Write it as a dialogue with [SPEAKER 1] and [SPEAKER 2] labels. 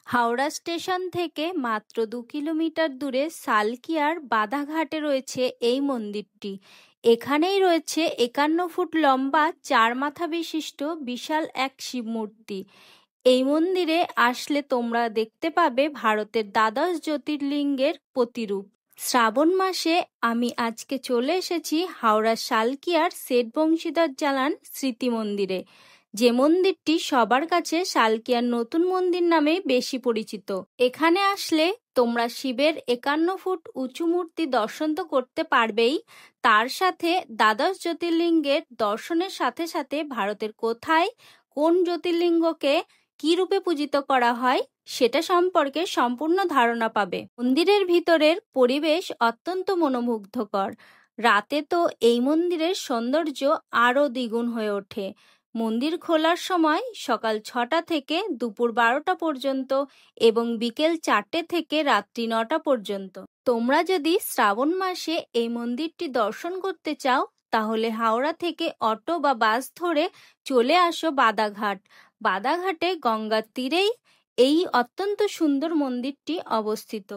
[SPEAKER 1] Howrah station থেকে মাত্র 2 kilometre দূরে সালকিয়ার বাধাঘাটে রয়েছে এই মন্দিরটি। এখানেই রয়েছে 51 ফুট লম্বা 4 মাথা বিশিষ্ট বিশাল এক শিব মূর্তি। এই মন্দিরে আসলে তোমরা দেখতে পাবে ভারতের দ্বাদশ জ্যোতির্লিঙ্গের প্রতিরূপ। শ্রাবণ মাসে আমি আজকে চলে এসেছি হাওড়ার সালকিয়ার শেঠ বংশীধর জালান স্মৃতি মন্দিরে, যে মন্দিরটি সবার কাছে সালকিয়ার নতুন মন্দির নামে বেশি পরিচিত। এখানে আসলে তোমরা শিবের 51 ফুট উঁচু মূর্তি দর্শন তো করতে পারবেই, তার সাথে দ্বাদশ জ্যোতির্লিঙ্গের দর্শনের সাথে সাথে ভারতের কোথায় কোন জ্যোতির্লিঙ্গকে কি রূপে পূজিত করা হয় সেটা সম্পর্কে সম্পূর্ণ ধারণা পাবে। মন্দিরের ভিতরের পরিবেশ অত্যন্ত মনোমুগ্ধকর। রাতে তো এই মন্দিরের সৌন্দর্য আরও দ্বিগুণ হয়ে ওঠে। মন্দির খোলার সময় সকাল 6টা থেকে দুপুর 12টা পর্যন্ত এবং বিকেল 4টে থেকে রাত্রি 9টা পর্যন্ত। তোমরা যদি শ্রাবণ মাসে এই মন্দিরটি দর্শন করতে চাও তাহলে হাওড়া থেকে অটো বা বাস ধরে চলে আসো বাদাঘাট। বাদাঘাটে গঙ্গার তীরেই এই অত্যন্ত সুন্দর মন্দিরটি অবস্থিত।